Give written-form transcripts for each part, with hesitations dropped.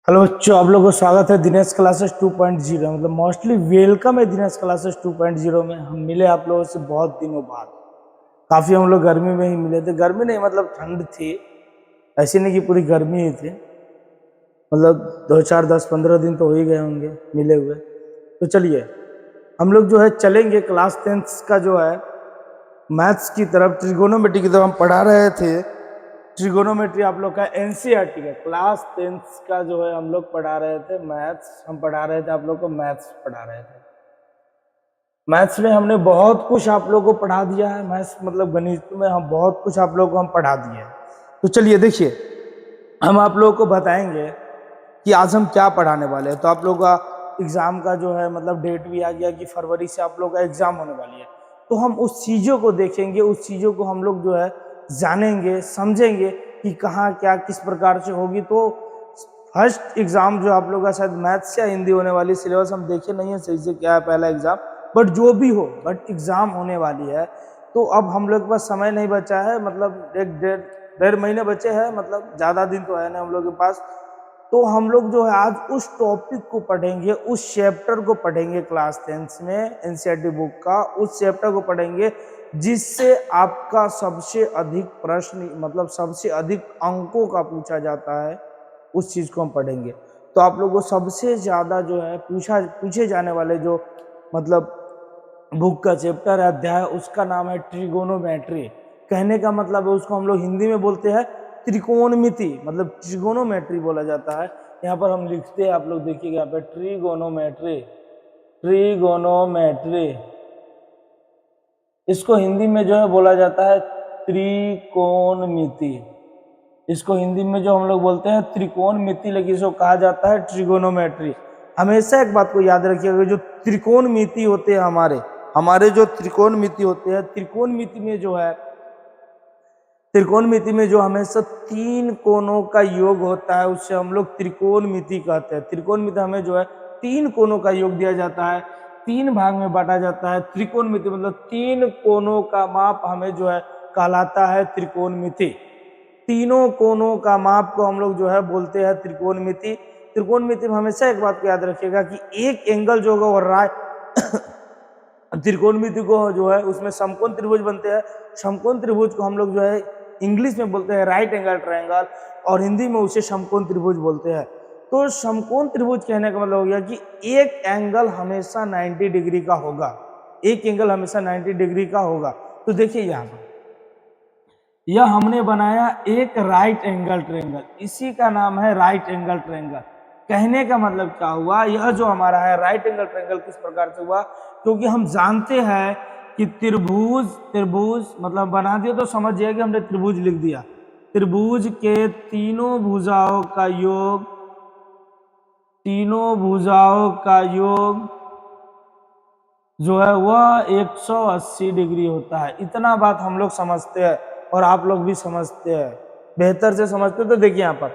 Hello बच्चों, आप लोगों को स्वागत है दिनेश क्लासेस 2.0। मतलब मोस्टली वेलकम है दिनेश क्लासेस 2.0 में। हम मिले आप लोगों से बहुत दिनों बाद। काफ़ी हम लोग गर्मी में ही मिले थे। गर्मी नहीं, मतलब ठंड थी, ऐसी नहीं कि पूरी गर्मी ही थी। मतलब 2 4 10 15 दिन तो हो ही गए होंगे मिले हुए। तो चलिए हम लोग जो है चलेंगे क्लास 10th का जो है मैथ्स की तरफ, ट्रिगोनोमेट्री की तरफ हम पढ़ा रहे थे। ट्रिगोनोमेट्री आप लोग का एनसीईआरटी का क्लास 10th का जो है हम लोग पढ़ा रहे थे मैथ्स। हम पढ़ा रहे थे आप लोग को मैथ्स पढ़ा रहे थे। मैथ्स में हमने बहुत कुछ आप लोगों को पढ़ा दिया है। मैथ्स मतलब गणित में हम बहुत कुछ आप लोगों को हम पढ़ा दिए हैं। तो चलिए देखिए, हम आप लोगों को बताएंगे कि आज हम क्या पढ़ाने वाले हैं। तो आप लोग का एग्जाम का जो है मतलब डेट भी आ गया कि फरवरी से आप लोग का एग्जाम होने वाली है। तो हम उस चीज़ों को देखेंगे, उस चीज़ों को हम लोग जो है जानेंगे, समझेंगे कि कहाँ क्या किस प्रकार से होगी। तो फर्स्ट एग्जाम जो आप लोग का शायद मैथ्स या हिंदी होने वाली, सिलेबस हम देखे नहीं है सही से क्या है पहला एग्जाम, बट जो भी हो बट एग्जाम होने वाली है। तो अब हम लोग के पास समय नहीं बचा है, मतलब एक डेढ़ महीने बचे हैं, मतलब ज़्यादा दिन तो है ना हम लोग के पास। तो हम लोग जो है आज उस टॉपिक को पढ़ेंगे, उस चैप्टर को पढ़ेंगे क्लास 10th में एनसीईआरटी बुक का, उस चैप्टर को पढ़ेंगे जिससे आपका सबसे अधिक प्रश्न मतलब सबसे अधिक अंकों का पूछा जाता है। उस चीज को हम पढ़ेंगे। तो आप लोगों को सबसे ज्यादा जो है पूछे जाने वाले जो मतलब बुक का चैप्टर है, अध्याय, उसका नाम है ट्रिगोनोमेट्री। कहने का मतलब है, उसको हम लोग हिंदी में बोलते हैं त्रिकोणमिति, मतलब ट्रिगोनोमेट्री बोला जाता है। यहाँ पर हम लिखते हैं, आप लोग देखिएगा यहाँ पे ट्रिगोनोमेट्री। ट्रिगोनोमेट्री इसको हिंदी में जो है बोला जाता है त्रिकोणमिति। इसको हिंदी में जो हम लोग बोलते हैं त्रिकोणमिति, लेकिन इसको कहा जाता है ट्रिगोनोमेट्री। हमेशा एक बात को याद रखिएगा, जो त्रिकोणमिति होते हैं हमारे जो त्रिकोणमिति होते हैं, त्रिकोणमिति में जो हमेशा 3 कोणों का योग होता है उससे हम लोग त्रिकोणमिति कहते हैं। त्रिकोणमिति हमें जो है 3 कोणों का योग दिया जाता है, 3 भाग में बांटा जाता है। त्रिकोणमिति मतलब 3 कोणों का माप हमें जो है कहलाता है त्रिकोणमिति। तीनों कोणों का माप को हम लोग जो है बोलते हैं त्रिकोणमिति। त्रिकोणमिति में हमेशा एक बात को याद रखिएगा कि एक एंगल जो होगा वो त्रिकोणमिति को जो है उसमें समकोण त्रिभुज बनते हैं। समकोण त्रिभुज को हम लोग जो है इंग्लिश में बोलते हैं राइट एंगल ट्रायंगल, और हिंदी में उसे समकोण त्रिभुज बोलते हैं। तो समकोण त्रिभुज कहने का मतलब हो गया कि एक एंगल हमेशा 90 डिग्री का होगा, एक एंगल हमेशा 90 डिग्री का होगा। तो देखिए यहाँ पर यह हमने बनाया एक राइट एंगल ट्रायंगल, इसी का नाम है राइट एंगल ट्रायंगल। कहने का मतलब क्या हुआ, यह जो हमारा है राइट एंगल ट्रायंगल किस प्रकार से हुआ, क्योंकि हम जानते हैं कि त्रिभुज त्रिभुज मतलब बना दिया तो समझिए कि हमने त्रिभुज लिख दिया। त्रिभुज के तीनों भुजाओं का योग, तीनों भुजाओं का योग जो है वह 180 डिग्री होता है। इतना बात हम लोग समझते हैं और आप लोग भी समझते हैं, बेहतर से समझते हैं। तो देखिए यहाँ पर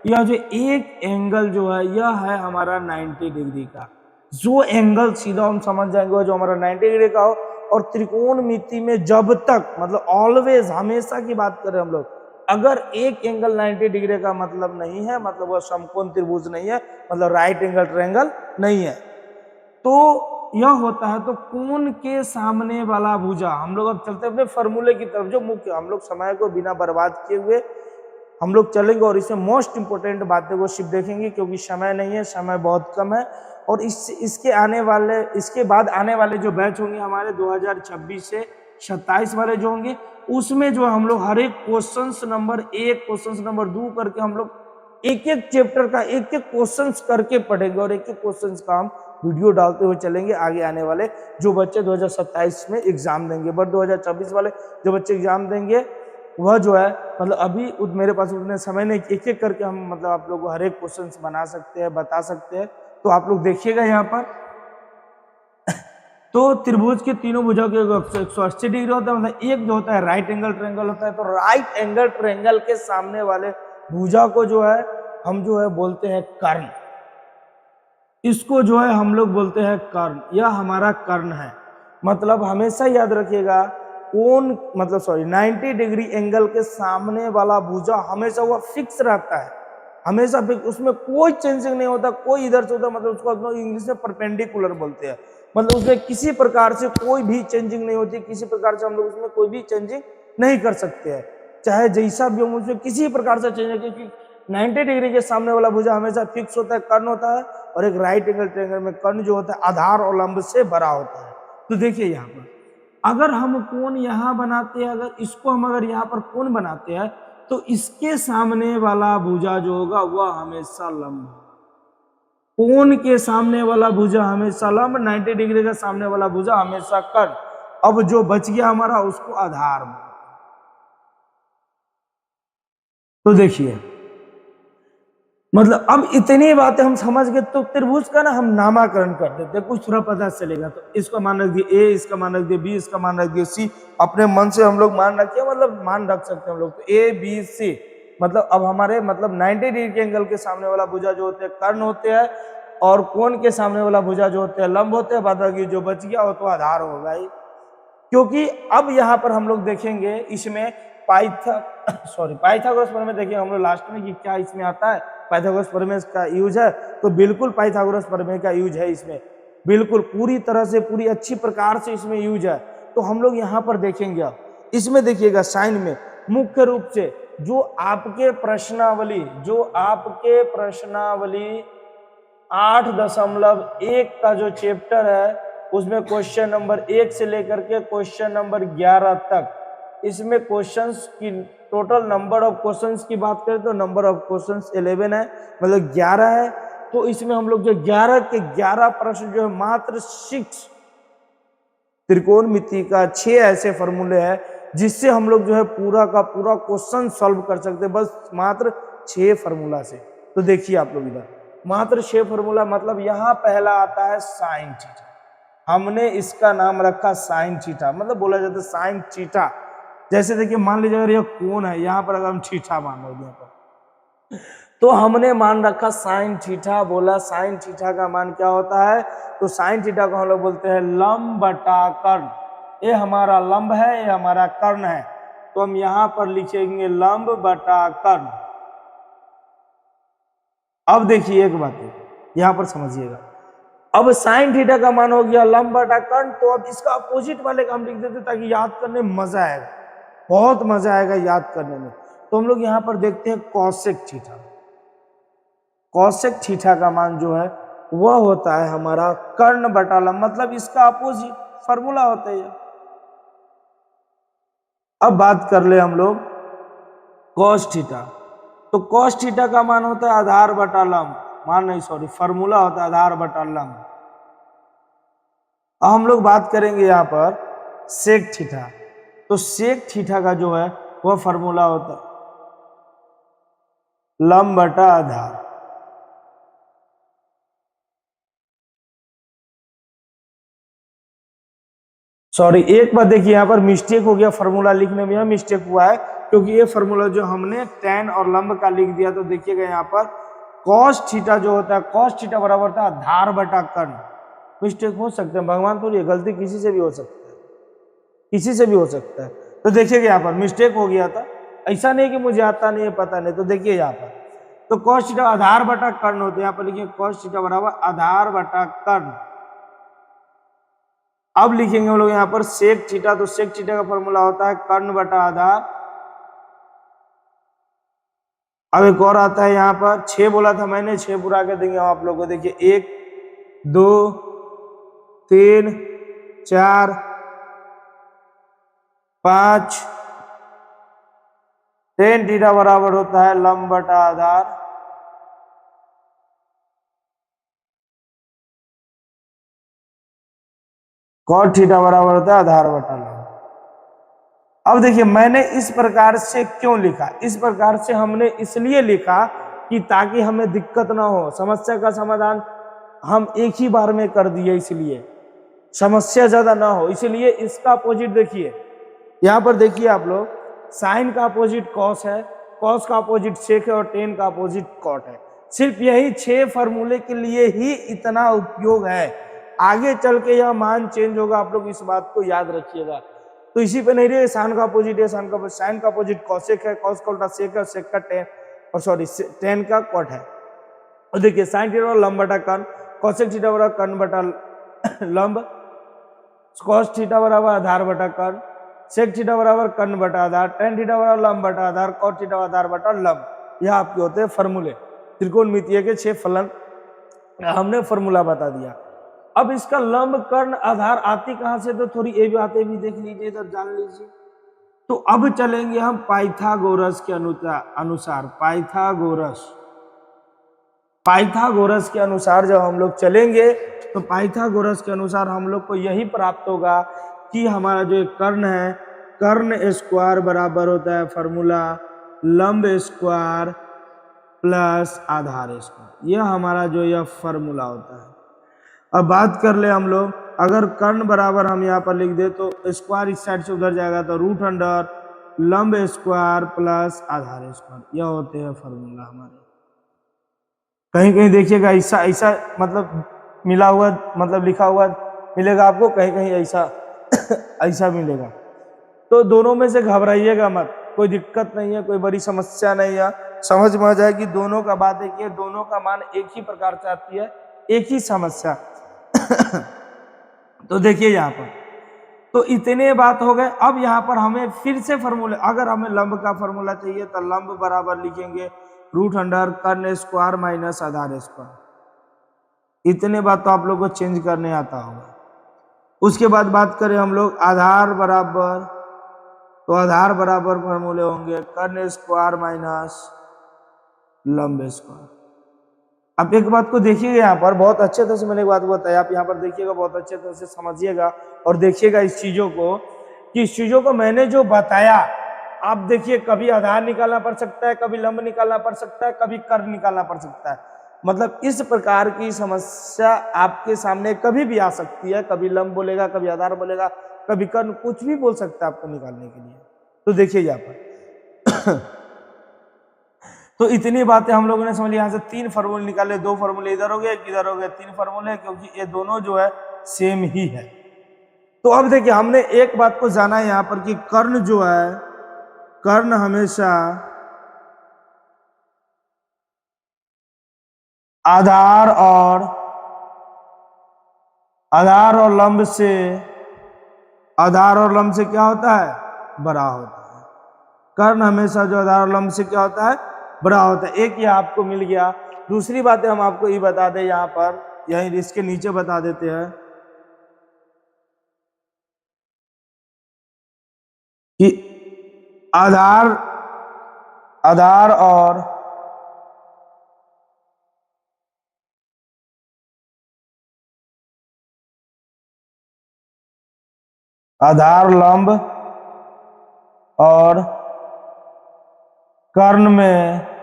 यह जो एक एंगल जो है यह है हमारा 90 डिग्री का। जो एंगल सीधा हम समझ जाएंगे जो हमारा 90 डिग्री का हो। और त्रिकोणमिति में जब तक मतलब ऑलवेज हमेशा की बात करें हम लोग, अगर एक एंगल 90 डिग्री का मतलब नहीं है, मतलब वह समकोण त्रिभुज नहीं है, मतलब राइट एंगल ट्रायंगल नहीं है, तो यह होता है तो कोण के सामने वाला भुजा। हम लोग अब चलते अपने फॉर्मूले की तरफ, जो मुख्य हम लोग समय को बिना बर्बाद किए हुए हम लोग चलेंगे और इसमें मोस्ट इंपोर्टेंट बातें को सिर्फ देखेंगे, क्योंकि समय नहीं है, समय बहुत कम है। और इसके बाद आने वाले जो बैच होंगे हमारे 2026 से 27 वाले जो होंगे, उसमें जो हम लोग हर एक क्वेश्चन नंबर 1 क्वेश्चन नंबर 2 करके हम लोग एक एक चैप्टर का एक एक क्वेश्चन करके पढ़ेंगे और एक एक क्वेश्चन का हम वीडियो डालते हुए चलेंगे आगे आने वाले जो बच्चे 2027 में एग्जाम देंगे। बट 2026 वाले जो बच्चे एग्जाम देंगे वह जो है मतलब अभी मेरे पास उतने समय नहीं, एक एक करके हम मतलब आप लोगों को हर एक क्वेश्चन बना सकते हैं, बता सकते हैं। तो आप लोग देखिएगा यहाँ पर तो त्रिभुज के तीनों भुजाओं के 180 डिग्री होता है, मतलब एक जो होता है राइट एंगल ट्रायंगल होता है। तो राइट एंगल ट्रायंगल के सामने वाले भुजा को जो है हम जो है बोलते हैं कर्ण। इसको जो है हम लोग बोलते हैं कर्ण, यह हमारा कर्ण है। मतलब हमेशा याद रखिएगा कोण मतलब 90 डिग्री एंगल के सामने वाला भुजा हमेशा वह फिक्स रहता है। हमेशा फिक्स, उसमें कोई चेंजिंग नहीं होता, कोई इधर से उधर, मतलब उसको अपना इंग्लिश में परपेंडिकुलर बोलते हैं, मतलब उसमें किसी प्रकार से कोई भी चेंजिंग नहीं होती, किसी प्रकार से हम लोग उसमें कोई भी चेंजिंग नहीं कर सकते हैं, चाहे जैसा भी हो उसमें किसी प्रकार से चेंज, क्योंकि 90 डिग्री के सामने वाला भुजा हमेशा फिक्स होता है, कर्ण होता है, और एक राइट एंगल ट्रायंगल में कर्ण जो होता है आधार और लंब से भरा होता है। तो देखिए यहाँ पर अगर हम कोण यहां बनाते हैं, अगर इसको हम अगर यहाँ पर कोण बनाते हैं, तो इसके सामने वाला भुजा जो होगा वह हमेशा लंब होगा। कोण के सामने वाला भुजा हमेशा लंब, 90 डिग्री का सामने वाला भुजा हमेशा कर्ण। अब जो बच गया हमारा उसको आधार बोलते हैं। तो देखिए मतलब अब इतनी बातें हम समझ गए, तो त्रिभुज का ना हम नामकरण कर देते हैं, कुछ थोड़ा पता चलेगा। तो इसका मान रख दिए ए, इसका मान रख दिए बी, इसका मान रख दिए सी, अपने मन से हम लोग मान रखिए, मतलब मान रख सकते हैं हम लोग। तो ए बी सी, मतलब अब हमारे मतलब 90 डिग्री के एंगल के सामने वाला भुजा जो होते हैं कर्ण होते हैं, और कोण के सामने वाला भुजा जो होते हैं लंब होते हैं, बाकी जो बच गया वो तो आधार होगा ही। क्योंकि अब यहाँ पर हम लोग देखेंगे इसमें पाइथागोरस प्रमेय देखेंगे हम लोग लास्ट में कि क्या इसमें आता है, पाइथागोरस प्रमेय का यूज है, तो बिल्कुल पाइथागोरस प्रमेय का यूज है इसमें, बिल्कुल पूरी तरह से पूरी अच्छी प्रकार से इसमें यूज है। तो हम लोग यहाँ पर देखेंगे, अब इसमें देखिएगा साइन में मुख्य रूप से जो आपके प्रश्नावली 8.1 का जो चैप्टर है उसमें क्वेश्चन नंबर 1 से लेकर के क्वेश्चन नंबर 11 तक, इसमें क्वेश्चंस की टोटल नंबर ऑफ क्वेश्चंस की बात करें तो नंबर ऑफ क्वेश्चंस 11 है, मतलब 11 है। तो इसमें हम लोग जो 11 के 11 प्रश्न जो है मात्र 6 त्रिकोणमिति का 6 ऐसे फॉर्मूले हैं जिससे हम लोग जो है पूरा का पूरा क्वेश्चन सॉल्व कर सकते हैं, बस मात्र 6 फॉर्मूला से। तो देखिए आप लोग इधर मात्र 6 फॉर्मूला, मतलब यहाँ पहला आता है साइन थीटा, हमने इसका नाम रखा साइन थीटा, मतलब बोला जाता है साइन थीटा। जैसे देखिए मान लीजिए अगर यह कोण है, यहाँ पर अगर हम थीटा मान रहे हैं तो हमने मान रखा साइन थीटा, बोला साइन थीटा का मान क्या होता है, तो साइन थीटा को हम लोग बोलते हैं लंब बटा कर्ण। ये हमारा लंब है, ये हमारा कर्ण है, तो हम यहां पर लिखेंगे लंब बटा कर्ण। अब देखिए एक बात है यहां पर समझिएगा, अब साइन थीटा का मान हो गया लंब बटा कर्ण, तो अब इसका अपोजिट वाले का हम लिख देते ताकि याद करने में मजा आएगा, बहुत मजा आएगा याद करने में। तो हम लोग यहां पर देखते हैं कॉसेक थीटा। कॉसेक थीटा का मान जो है वह होता है हमारा कर्ण बटा लंब, मतलब इसका अपोजिट फॉर्मूला होता है। अब बात कर ले हम लोग कॉस थीटा, तो कॉस थीटा का मान होता है आधार बटा लंब, फॉर्मूला होता है आधार बटा लंब। अब हम लोग बात करेंगे यहां पर सेक थीटा, तो सेक थीटा का जो है वह फॉर्मूला होता है लंब बटा आधार। सॉरी एक बात देखिए यहाँ पर मिस्टेक हो गया, फॉर्मूला लिखने में मिस्टेक हुआ है, क्योंकि ये फॉर्मूला जो हमने tan और लंब का लिख दिया, तो देखिएगा यहाँ पर cos थीटा जो होता है, cos थीटा बराबर था आधार बटा कर्ण। मिस्टेक हो सकते हैं, भगवान थोड़ी है, गलती किसी से भी हो सकता है, किसी से भी हो सकता है। तो देखिएगा यहाँ पर मिस्टेक हो गया था, ऐसा नहीं कि मुझे आता नहीं है पता नहीं। तो देखिए यहाँ पर तो cos थीटा आधार बटा कर्ण होते हैं, यहाँ पर लिखिए cos थीटा बराबर आधार बटा कर्ण। अब लिखेंगे हम लोग यहाँ पर सेक थीटा, तो सेक थीटा का फॉर्मूला होता है कर्ण बटा आधार। अब एक और आता है यहाँ पर 6 बोला था मैंने, 6 पूरा कर देंगे आप लोगों को। देखिए 1 2 3 4 5 tan थीटा बराबर होता है लंब बटा आधार। cot थीटा बराबर होता है आधार बटा लंब। अब देखिए मैंने इस प्रकार से क्यों लिखा, इस प्रकार से हमने इसलिए लिखा कि ताकि हमें दिक्कत ना हो, समस्या का समाधान हम एक ही बार में कर दिए, इसलिए समस्या ज्यादा ना हो, इसलिए इसका अपोजिट देखिए यहाँ पर देखिए आप लोग, साइन का अपोजिट कॉस है, कॉस का अपोजिट सेक है, और टेन का अपोजिट कॉट है। सिर्फ यही 6 फॉर्मूले के लिए ही इतना उपयोग है, आगे चल के यह मान चेंज होगा, आप लोग इस बात को याद रखिएगा। तो इसी पे नहीं रहे, साइन का अपोजिट है, साइन का अपोजिट कॉसेक है, कॉस का उल्टा सेक है, सेक का टेन, और सॉरी टेन का कॉट है। और देखिए साइन थीटा बराबर लंब बटा कर्ण, कोसेक थीटा बराबर कर्ण बटा लंब, कॉस थीटा बराबर आधार बटा कर्ण, सेक थीटा बराबर कर्ण बटा आधार, टेन थीटा बराबर लंब बटा आधार, कॉट थीटा आधार बटा लंब। यह आपके होते हैं फॉर्मूले। त्रिकोणमितीय के 6 फलन हमने फॉर्मूला बता दिया। अब इसका लंब कर्ण आधार आती कहां से, तो थोड़ी ये बातें भी देख लीजिए, तो जान लीजिए। तो अब चलेंगे हम पाइथागोरस के अनुसार। पाइथागोरस के अनुसार जब हम लोग चलेंगे तो पाइथागोरस के अनुसार हम लोग को यही प्राप्त होगा कि हमारा जो कर्ण है, कर्ण स्क्वायर बराबर होता है फॉर्मूला लंब स्क्वायर प्लस आधार स्क्वायर। यह हमारा जो यह फॉर्मूला होता है। अब बात कर ले हम लोग, अगर कर्ण बराबर हम यहाँ पर लिख दे तो स्क्वायर इस साइड से उधर जाएगा तो रूट अंडर लंब स्क्वायर प्लस आधार स्क्वायर। यह होते हैं फॉर्मूला हमारे। कहीं कहीं देखिएगा ऐसा ऐसा मतलब मिला हुआ मतलब लिखा हुआ मिलेगा आपको, कहीं कहीं ऐसा ऐसा मिलेगा। तो दोनों में से घबराइएगा मत, कोई दिक्कत नहीं है, कोई बड़ी समस्या नहीं है, समझ में आ जाए कि दोनों का बात एक ही है, दोनों का मान एक ही प्रकार से आती है, एक ही समस्या। तो देखिए यहाँ पर तो इतने बात हो गए। अब यहाँ पर हमें फिर से फॉर्मूले, अगर हमें लंब का फॉर्मूला चाहिए तो लंब बराबर लिखेंगे रूट अंडर कर्ण स्क्वायर माइनस आधार स्क्वायर। इतने बात तो आप लोग को चेंज करने आता होगा। उसके बाद बात करें हम लोग आधार बराबर, तो आधार बराबर फॉर्मूले होंगे कर्ण स्क्वायर माइनस लंब स्क्वायर। आप एक बात को देखिएगा यहाँ पर, बहुत अच्छे तरह से मैंने एक बात बताया, आप यहाँ पर देखिएगा, बहुत अच्छे तरह से समझिएगा और देखिएगा इस चीजों को कि इस चीजों को मैंने जो बताया, आप देखिए कभी आधार निकालना पड़ सकता है, कभी लंब निकालना पड़ सकता है, कभी कर्ण निकालना पड़ सकता है। मतलब इस प्रकार की समस्या आपके सामने कभी भी आ सकती है, कभी लंब बोलेगा, कभी आधार बोलेगा, कभी कर्ण, कुछ भी बोल सकता है आपको निकालने के लिए। तो देखिए यहाँ पर तो इतनी बातें हम लोगों ने समझ ली। यहाँ से 3 फॉर्मूले निकाले, 2 फॉर्मूले इधर हो गए, एक इधर हो गए, 3 फॉर्मूले, क्योंकि ये दोनों जो है सेम ही है। तो अब देखिए हमने एक बात को जाना है यहाँ पर कि कर्ण जो है, कर्ण हमेशा आधार और लंब से, आधार और लंब से क्या होता है, बड़ा होता है। कर्ण हमेशा जो आधार और लंब से क्या होता है, बड़ा होता है। एक ये आपको मिल गया। दूसरी बात हम आपको ये बता दें यहाँ पर, यहीं इसके नीचे बता देते हैं कि आधार लंब और कर्ण में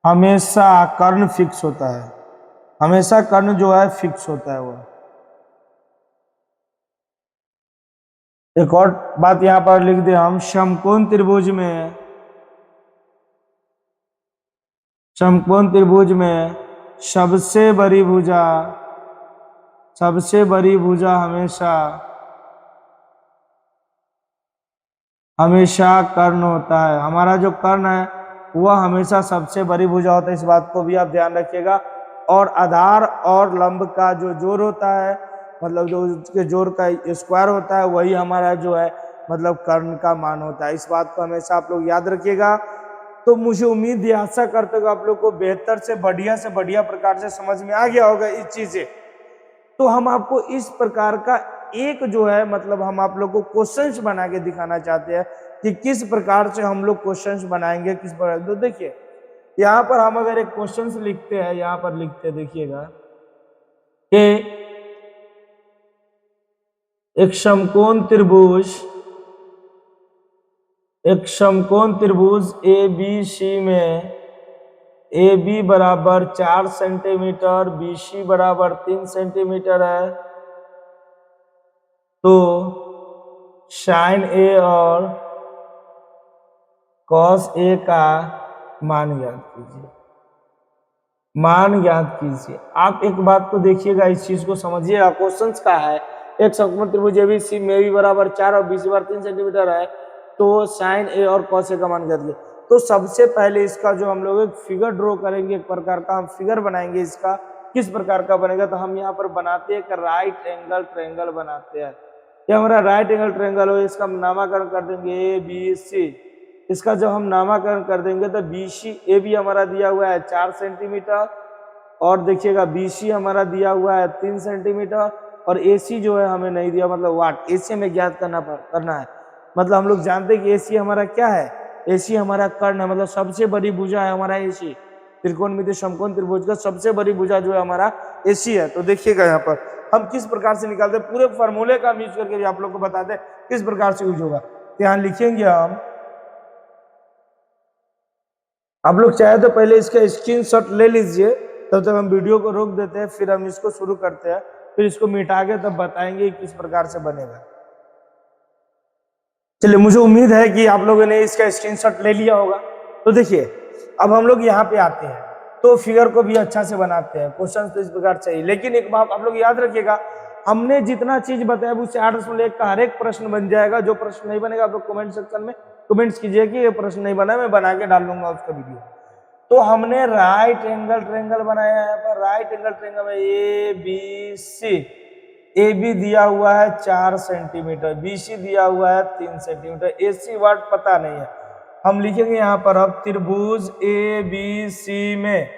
हमेशा कर्ण फिक्स होता है, हमेशा कर्ण जो है फिक्स होता है। वो एक और बात यहां पर लिख दे हम, समकोण त्रिभुज में सबसे बड़ी भुजा हमेशा कर्ण होता है। हमारा जो कर्ण है वह हमेशा सबसे बड़ी भुजा होता है, इस बात को भी आप ध्यान रखिएगा। और आधार और लंब का जो जोड़ होता है, मतलब जो उसके जोड़ का स्क्वायर होता है, वही हमारा जो है मतलब कर्ण का मान होता है। इस बात को हमेशा आप लोग याद रखिएगा। तो मुझे उम्मीद है, आशा करते हुए आप लोग को बेहतर से बढ़िया प्रकार से समझ में आ गया होगा इस चीजें। तो हम आपको इस प्रकार का एक जो है मतलब हम आप लोग को क्वेश्चंस बना के दिखाना चाहते हैं कि किस प्रकार से हम लोग क्वेश्चंस बनाएंगे, किस प्रकार। तो देखिए यहाँ पर हम अगर एक क्वेश्चंस लिखते हैं, यहाँ पर लिखते देखिएगा कि एक समकोण त्रिभुज ABC में AB बराबर 4 सेंटीमीटर, BC बराबर 3 सेंटीमीटर है। तो साइन A और कॉस A का मान ज्ञात कीजिए। आप एक बात को देखिएगा, इस चीज को समझिएगा, क्वेश्चंस का है एक समकोण त्रिभुज ABC में AB बराबर 4 और BC बराबर 3 सेंटीमीटर है, तो साइन A और कॉस A का मान ज्ञात कीजिए। तो सबसे पहले इसका जो हम लोग एक फिगर ड्रॉ करेंगे, एक प्रकार का हम फिगर बनाएंगे। इसका किस प्रकार का बनेगा, तो हम यहाँ पर बनाते हैं एक राइट एंगल ट्रायंगल बनाते हैं। ये हमारा राइट एंगल ट्रायंगल हो, इसका हम नामकरण कर देंगे ए बी सी। इसका जब हम नामकरण कर देंगे तो बी सी, ए बी हमारा दिया हुआ है 4 सेंटीमीटर, और देखिएगा बी सी हमारा दिया हुआ है 3 सेंटीमीटर, और ए सी जो है हमें नहीं दिया, मतलब वाट ए सी हमें ज्ञात करना है। मतलब हम लोग जानते हैं कि ए सी हमारा क्या है, ए सी हमारा कर्ण है, मतलब सबसे बड़ी भुजा है हमारा ए सी। त्रिकोणमितीय समकोण त्रिभुज का सबसे बड़ी भुजा जो है हमारा ए सी है। तो देखिएगा यहाँ पर हम किस प्रकार से निकालते हैं, पूरे फॉर्मूले का यूज करके भी आप लोग को बताते हैं किस प्रकार से यूज होगा। तो यहाँ लिखेंगे हम, आप लोग चाहे तो पहले इसका स्क्रीनशॉट ले लीजिए, तब तक हम वीडियो को रोक देते हैं, फिर हम इसको शुरू करते हैं, फिर इसको मिटा के तब बताएंगे किस प्रकार से बनेगा। चलिए, मुझे उम्मीद है कि आप लोगों ने इसका स्क्रीनशॉट ले लिया होगा। तो देखिए, अब हम लोग यहाँ पे आते हैं तो फिगर को भी अच्छा से बनाते हैं। क्वेश्चन तो इस प्रकार चाहिए, लेकिन एक बात आप लोग याद रखिएगा, हमने जितना चीज बताया उससे 8.1 का हर एक प्रश्न बन जाएगा। जो प्रश्न नहीं बनेगा आप लोग कमेंट सेक्शन में कमेंट्स कीजिए कि ये प्रश्न नहीं बना, मैं बना के डाल लूंगा उसका वीडियो। तो हमने राइट एंगल ट्रायंगल बनाया है। यहाँ पर राइट एंगल ट्रायंगल में A B C, A B दिया हुआ है 4 सेंटीमीटर, बी सी दिया हुआ है 3 सेंटीमीटर, ए सी वाट पता नहीं है। हम लिखेंगे यहाँ पर अब त्रिभुज ए बी सी में,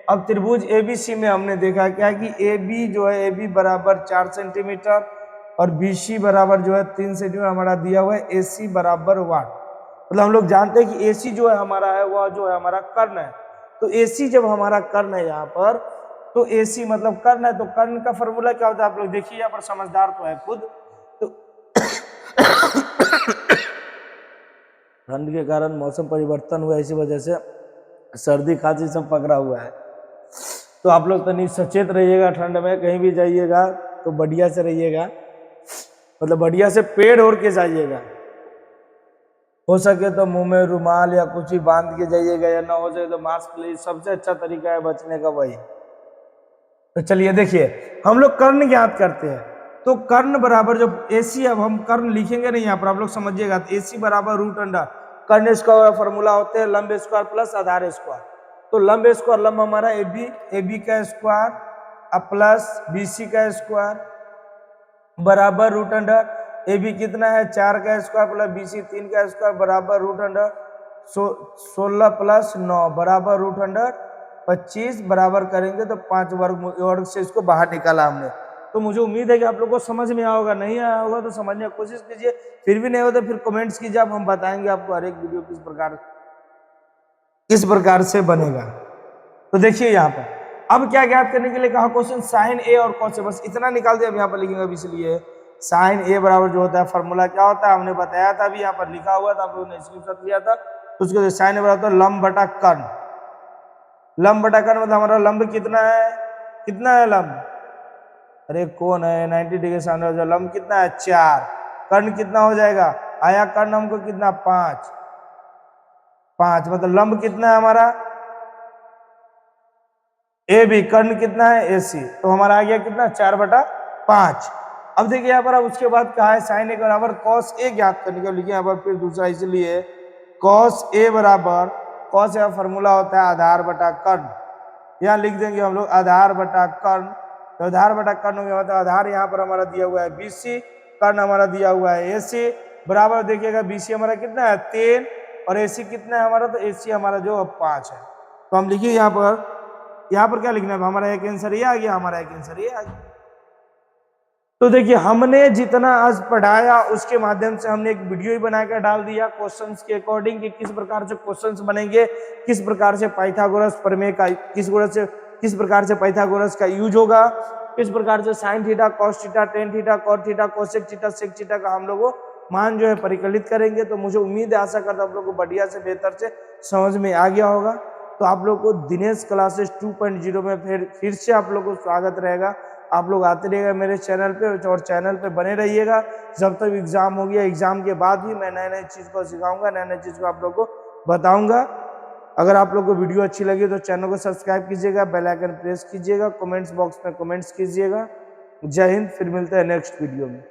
अब त्रिभुज ए बी सी में हमने देखा क्या कि ए बी जो है, ए बी बराबर 4 सेंटीमीटर और बी सी बराबर जो है 3 सेंटीमीटर हमारा दिया हुआ है, ए सी बराबर वाट। मतलब हम लोग जानते हैं कि ए सी जो है हमारा है वह जो है हमारा कर्ण है। तो ए सी जब हमारा कर्ण है यहाँ पर, तो ए सी मतलब कर्ण है, तो कर्ण का फॉर्मूला क्या होता है आप लोग देखिए, यहाँ पर समझदार तो है खुद। तो ठंड के कारण मौसम परिवर्तन हुआ, इसी वजह से सर्दी खांसी सब पकड़ा हुआ है। तो आप लोग तनी सचेत रहिएगा, ठंड में कहीं भी जाइएगा तो बढ़िया से रहिएगा, मतलब बढ़िया से पेड़ ओढ़ के जाइएगा। हो सके तो मुंह में रुमाल या कुछ ही बांध के जाइएगा, या ना हो सके तो मास्क ले, सबसे अच्छा तरीका है बचने का वही। तो चलिए देखिए, हम लोग कर्ण ज्ञात करते हैं। तो कर्ण बराबर जो AC, अब हम कर्ण लिखेंगे नहीं यहाँ पर, आप लोग समझिएगा। तो AC बराबर रूट अंडर कर्ण स्क्वायर फॉर्मूला होते हैं लंब स्क्वायर प्लस आधार स्क्वायर। तो लंब स्क्वायर, लंब हमारा AB का स्क्वायर प्लस BC का स्क्वायर बराबर रूट अंडर AB कितना है 4 का स्क्वायर प्लस BC 3 का स्क्वायर बराबर रूट अंडर 16 प्लस 9 बराबर रूट अंडर 25 बराबर करेंगे तो 5 वर्ग से इसको बाहर निकाला हमने। तो मुझे उम्मीद है कि आप लोग को समझ में आया होगा, नहीं आया होगा तो समझने की कोशिश कीजिए, फिर भी नहीं हो तो फिर कमेंट्स कीजिए, अब हम बताएंगे आपको हर एक वीडियो किस प्रकार से बनेगा। तो देखिए यहाँ पर अब क्या ज्ञात करने के लिए कहा, क्वेश्चन साइन ए और कॉस ए, बस इतना निकाल दिया। अब यहाँ पर लिखेंगे अब, इसलिए साइन ए बराबर जो होता है फॉर्मूला क्या होता है हमने बताया था, अभी यहाँ पर लिखा हुआ था, आप लोगों ने स्क्रीनशॉट लिया था। उसको साइन ए बराबर लंब बटा कर्ण, लंब बटा कर्ण मतलब हमारा लंब कितना है लंब, अरे कौन है 90 डिग्री सामने हो जाए, लंब कितना है 4, कर्ण कितना हो जाएगा, आया कर्ण हमको कितना 5, मतलब लंब कितना है हमारा ए बी, कर्ण कितना है ए सी, तो हमारा आ गया कितना 4/5। अब देखिए यहाँ पर, अब उसके बाद कहा है साइन ए बराबर कॉस ए ज्ञात करने के लिए, यहाँ पर फिर दूसरा, इसलिए कॉस ए बराबर, कॉस ए फॉर्मूला होता है आधार बटा कर्ण, यहाँ लिख देंगे हम लोग आधार बटा कर्ण। तो आधार बटा कर्ण हो गया, मतलब आधार यहाँ पर हमारा दिया हुआ है BC, कर्ण हमारा दिया हुआ है AC बराबर, देखिएगा BC हमारा कितना है 3 और AC कितना है हमारा, तो AC हमारा जो 5 है। तो हम लिखिए यहाँ पर क्या लिखना है, हमारा एक आंसर ये आ गया, हमारा एक आंसर ये आ गया। तो देखिए, हमने जितना आज पढ़ाया उसके माध्यम से हमने एक वीडियो ही बनाकर डाल दिया क्वेश्चंस के अकॉर्डिंग, कि किस प्रकार से क्वेश्चंस बनेंगे, किस प्रकार से पाइथागोरस प्रमेय का किस प्रकार से पाइथागोरस का यूज होगा, किस प्रकार से sine theta, cos theta, tan theta, cot theta, cosec theta, sec theta का हम लोग मान जो है परिकलित करेंगे। तो मुझे उम्मीद है, आशा करता हूं आप लोग को बढ़िया से बेहतर से समझ में आ गया होगा। तो आप लोग को दिनेश क्लासेस 2.0 में फिर से आप लोग को स्वागत रहेगा। आप लोग आते रहिएगा मेरे चैनल पे और चैनल पे बने रहिएगा जब तक एग्जाम हो गया। एग्जाम के बाद भी मैं नए चीज़ को सिखाऊंगा, नए चीज़ को आप लोग को बताऊंगा। अगर आप लोग को वीडियो अच्छी लगी तो चैनल को सब्सक्राइब कीजिएगा, बेल आइकन प्रेस कीजिएगा, कमेंट्स बॉक्स में कमेंट्स कीजिएगा। जय हिंद, फिर मिलते हैं नेक्स्ट वीडियो में।